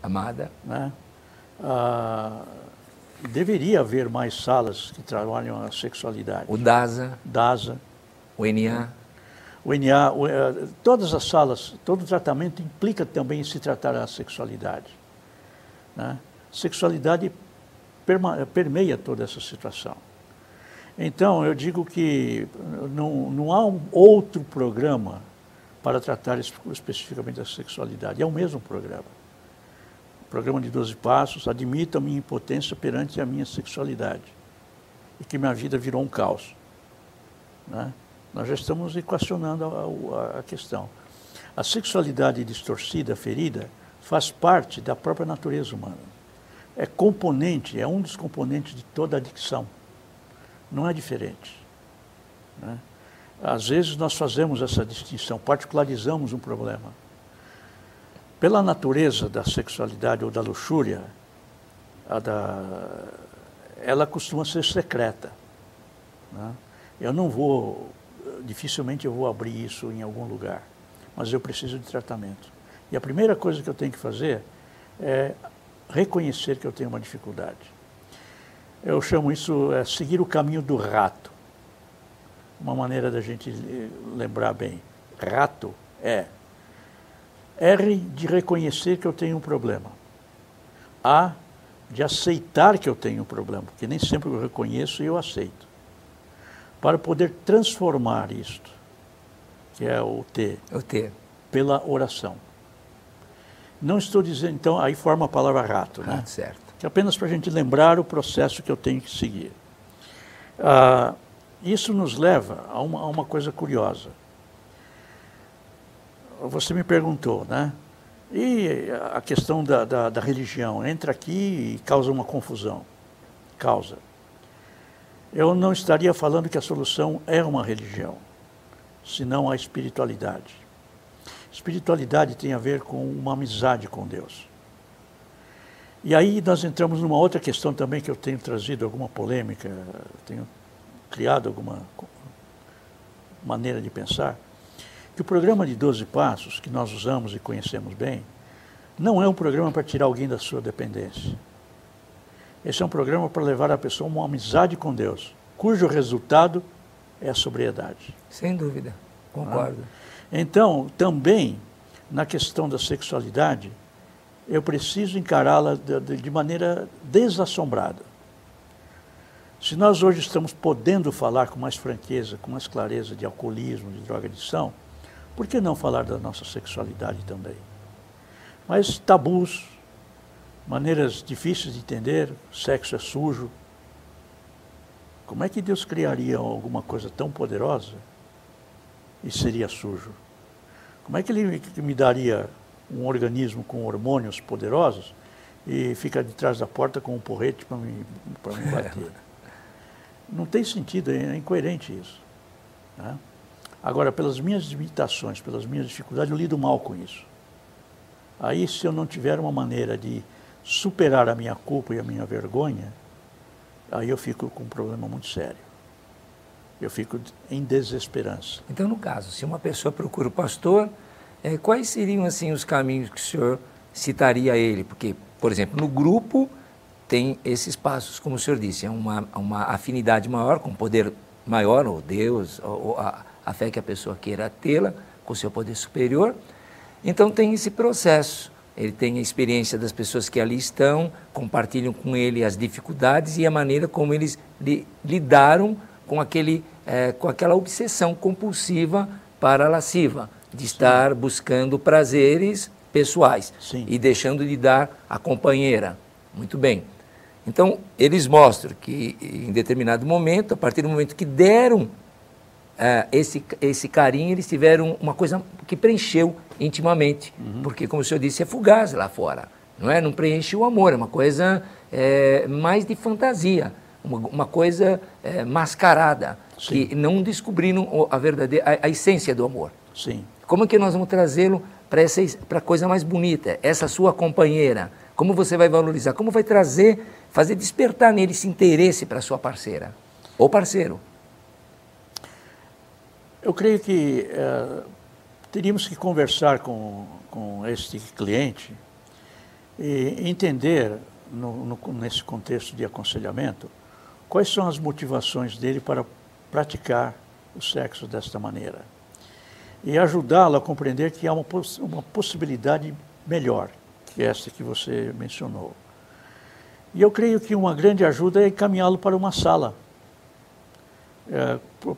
Amada. Né? Deveria haver mais salas que trabalham a sexualidade. O DASA. DASA. O NA. O NA, todas as salas, todo tratamento implica também em se tratar a sexualidade. Né? Sexualidade permeia toda essa situação. Então, eu digo que não há um outro programa para tratar especificamente da sexualidade. É o mesmo programa. O programa de 12 passos admite a minha impotência perante a minha sexualidade e que minha vida virou um caos. Né? Nós já estamos equacionando a questão. A sexualidade distorcida, ferida, faz parte da própria natureza humana. É componente, é um dos componentes de toda adicção. Não é diferente. Né? Às vezes nós fazemos essa distinção, particularizamos um problema. Pela natureza da sexualidade ou da luxúria, ela costuma ser secreta. Né? Dificilmente eu vou abrir isso em algum lugar, mas eu preciso de tratamento. E a primeira coisa que eu tenho que fazer é reconhecer que eu tenho uma dificuldade. Eu chamo isso seguir o caminho do rato. Uma maneira da gente lembrar bem. Rato é R de reconhecer que eu tenho um problema. A de aceitar que eu tenho um problema, porque nem sempre eu reconheço e eu aceito. Para poder transformar isto, que é o T. O T. Pela oração. Não estou dizendo, então, aí forma a palavra rato, né? Certo. Que é apenas para a gente lembrar o processo que eu tenho que seguir. Isso nos leva a uma coisa curiosa. Você me perguntou, né? E a questão da religião entra aqui e causa uma confusão. Causa. Eu não estaria falando que a solução é uma religião, senão a espiritualidade. Espiritualidade tem a ver com uma amizade com Deus. E aí nós entramos numa outra questão também que eu tenho trazido alguma polêmica, tenho criado alguma maneira de pensar, que o programa de 12 passos, que nós usamos e conhecemos bem, não é um programa para tirar alguém da sua dependência. Esse é um programa para levar a pessoa a uma amizade com Deus, cujo resultado é a sobriedade. Sem dúvida, concordo. Então, também, na questão da sexualidade, eu preciso encará-la de maneira desassombrada. Se nós hoje estamos podendo falar com mais franqueza, com mais clareza de alcoolismo, de drogadição, por que não falar da nossa sexualidade também? Mas tabus, maneiras difíceis de entender, sexo é sujo. Como é que Deus criaria alguma coisa tão poderosa e seria sujo? Como é que Ele me daria um organismo com hormônios poderosos e fica de trás da porta com um porrete para me bater? Não tem sentido, é incoerente isso. Né? Agora, pelas minhas limitações, pelas minhas dificuldades, eu lido mal com isso. Aí, se eu não tiver uma maneira de superar a minha culpa e a minha vergonha, aí eu fico com um problema muito sério. Eu fico em desesperança. Então, no caso, se uma pessoa procura o pastor, quais seriam assim os caminhos que o senhor citaria a ele? Porque, por exemplo, no grupo tem esses passos, como o senhor disse, é uma afinidade maior, com poder maior, ou Deus, ou a fé que a pessoa queira tê-la, com o seu poder superior. Então tem esse processo. Ele tem a experiência das pessoas que ali estão, compartilham com ele as dificuldades e a maneira como eles lidaram com aquela obsessão compulsiva para a lasciva, de estar buscando prazeres pessoais. Sim. E deixando de dar a companheira. Muito bem. Então, eles mostram que em determinado momento, a partir do momento que deram esse carinho, eles tiveram uma coisa que preencheu intimamente. Porque, como o senhor disse, é fugaz lá fora. Não preenche o amor, é uma coisa mais de fantasia, uma coisa mascarada, Sim. que não descobriram a verdadeira, a essência do amor. Sim. Como é que nós vamos trazê-lo para a coisa mais bonita, essa sua companheira? Como você vai valorizar? Como vai fazer despertar nele esse interesse para a sua parceira ou parceiro? Eu creio que teríamos que conversar com este cliente e entender, nesse contexto de aconselhamento, quais são as motivações dele para praticar o sexo desta maneira. E ajudá-lo a compreender que há uma possibilidade melhor, que essa que você mencionou. E eu creio que uma grande ajuda é encaminhá-lo para uma sala,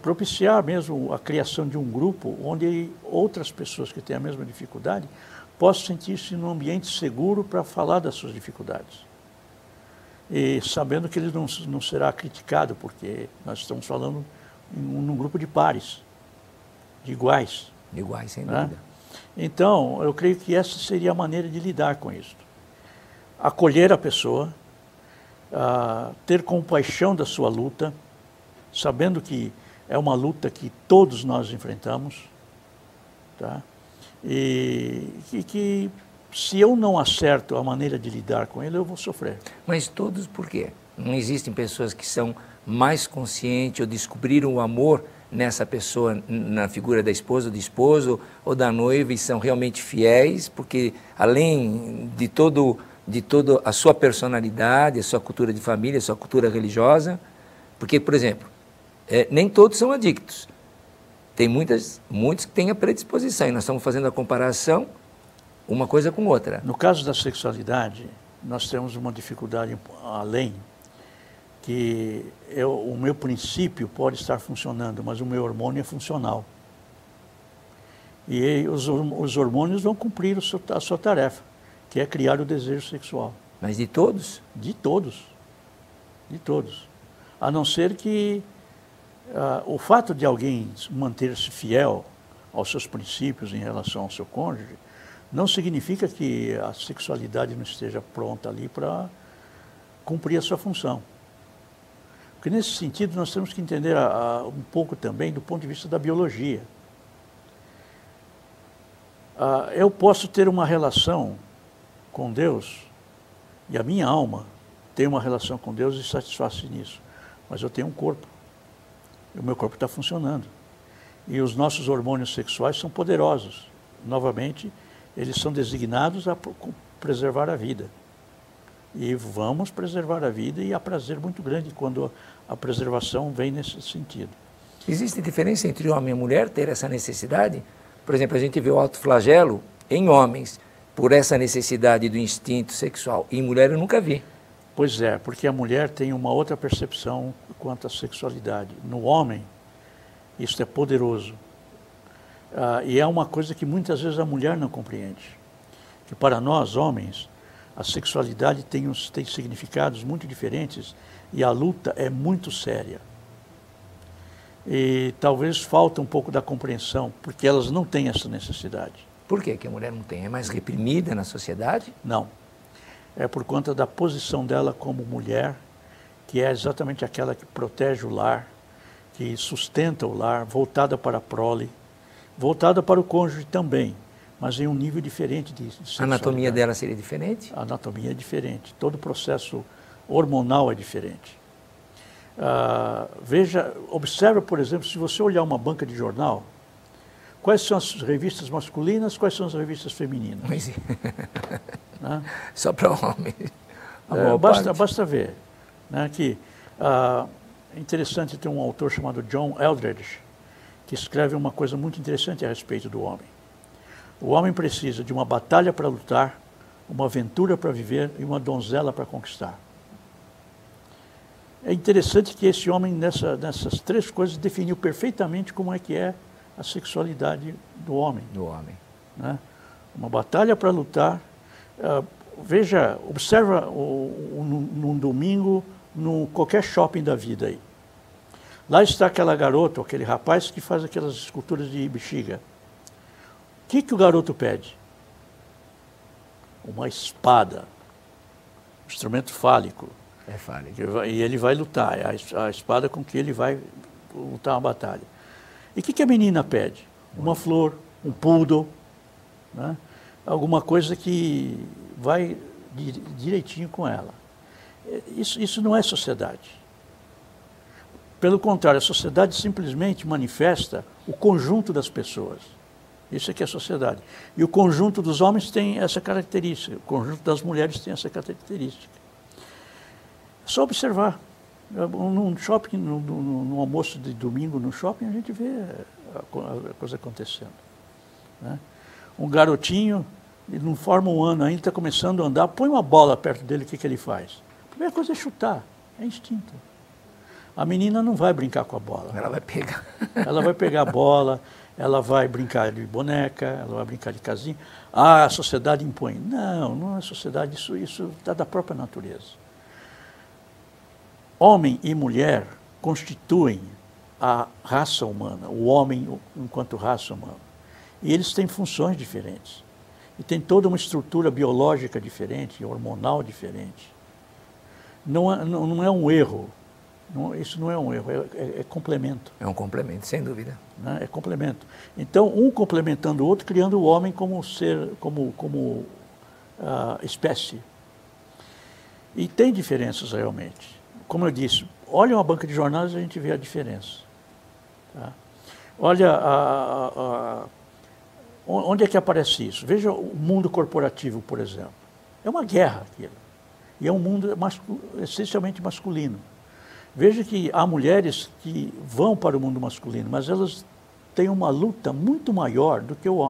propiciar mesmo a criação de um grupo onde outras pessoas que têm a mesma dificuldade possam sentir-se num ambiente seguro para falar das suas dificuldades. E sabendo que ele não será criticado, porque nós estamos falando num grupo de pares, de iguais. De iguais, sem dúvida. Então, eu creio que essa seria a maneira de lidar com isso. Acolher a pessoa, ter compaixão da sua luta, sabendo que é uma luta que todos nós enfrentamos, tá? E que se eu não acerto a maneira de lidar com ele, eu vou sofrer. Mas todos por quê? Não existem pessoas que são mais conscientes ou descobriram o amor nessa pessoa, na figura da esposa, do esposo ou da noiva, e são realmente fiéis, porque além de toda a sua personalidade, a sua cultura de família, a sua cultura religiosa, porque, por exemplo, nem todos são adictos. Tem muitos que têm a predisposição, e nós estamos fazendo a comparação uma coisa com outra. No caso da sexualidade, nós temos uma dificuldade além, que o meu princípio pode estar funcionando, mas o meu hormônio é funcional. E os hormônios vão cumprir a sua tarefa, que é criar o desejo sexual. Mas de todos? De todos. De todos. A não ser que o fato de alguém manter-se fiel aos seus princípios em relação ao seu cônjuge, não significa que a sexualidade não esteja pronta ali para cumprir a sua função. Porque nesse sentido nós temos que entender um pouco também do ponto de vista da biologia. Eu posso ter uma relação com Deus, e a minha alma tem uma relação com Deus e satisfaz-se nisso, mas eu tenho um corpo, e o meu corpo está funcionando. E os nossos hormônios sexuais são poderosos. Novamente, eles são designados a preservar a vida. E vamos preservar a vida, e há prazer muito grande quando a preservação vem nesse sentido. Existe diferença entre homem e mulher ter essa necessidade? Por exemplo, a gente vê o autoflagelo em homens por essa necessidade do instinto sexual. E em mulher eu nunca vi. Pois é, porque a mulher tem uma outra percepção quanto à sexualidade. No homem, isso é poderoso. E é uma coisa que muitas vezes a mulher não compreende. Que para nós, homens, a sexualidade tem significados muito diferentes e a luta é muito séria. E talvez falta um pouco da compreensão, porque elas não têm essa necessidade. Por que a mulher não tem? É mais reprimida na sociedade? Não. É por conta da posição dela como mulher, que é exatamente aquela que protege o lar, que sustenta o lar, voltada para a prole, voltada para o cônjuge também, mas em um nível diferente de sexualidade. A anatomia dela seria diferente? A anatomia é diferente, todo o processo hormonal é diferente. Observa, por exemplo, se você olhar uma banca de jornal, quais são as revistas masculinas, quais são as revistas femininas? Mas, né? Só para homem. Basta ver, né, que é interessante ter um autor chamado John Eldredge, que escreve uma coisa muito interessante a respeito do homem. O homem precisa de uma batalha para lutar, uma aventura para viver e uma donzela para conquistar. É interessante que esse homem, nessas três coisas, definiu perfeitamente como é que é a sexualidade do homem. Né? Uma batalha para lutar. Observa num domingo, qualquer shopping da vida aí. Lá está aquela garota, aquele rapaz que faz aquelas esculturas de bexiga. O que o garoto pede? Uma espada, um instrumento fálico. É fálico. E ele vai lutar, é a espada com que ele vai lutar uma batalha. E o que a menina pede? Uma flor, um poodle, né? Alguma coisa que vai direitinho com ela. Isso não é sociedade. Pelo contrário, a sociedade simplesmente manifesta o conjunto das pessoas. Isso aqui é a sociedade. E o conjunto dos homens tem essa característica, o conjunto das mulheres tem essa característica. É só observar. Num shopping, no almoço de domingo no shopping, a gente vê a coisa acontecendo. Né? Um garotinho, ele não forma um ano ainda, está começando a andar, põe uma bola perto dele, o que ele faz? A primeira coisa é chutar, é instinto. A menina não vai brincar com a bola. Ela vai pegar. Ela vai pegar a bola, ela vai brincar de boneca, ela vai brincar de casinha. Ah, a sociedade impõe. Não, não é a sociedade, isso está da própria natureza. Homem e mulher constituem a raça humana, o homem enquanto raça humana. E eles têm funções diferentes. E tem toda uma estrutura biológica diferente, hormonal diferente. Não é um erro. Isso não é um erro, é complemento. É um complemento, sem dúvida. Né? É complemento. Então, um complementando o outro, criando o homem como ser, como espécie. E tem diferenças realmente. Como eu disse, olha uma banca de jornais e a gente vê a diferença. Tá? Olha onde é que aparece isso? Veja o mundo corporativo, por exemplo. É uma guerra aquilo. E é um mundo essencialmente masculino. Veja que há mulheres que vão para o mundo masculino, mas elas têm uma luta muito maior do que o homem.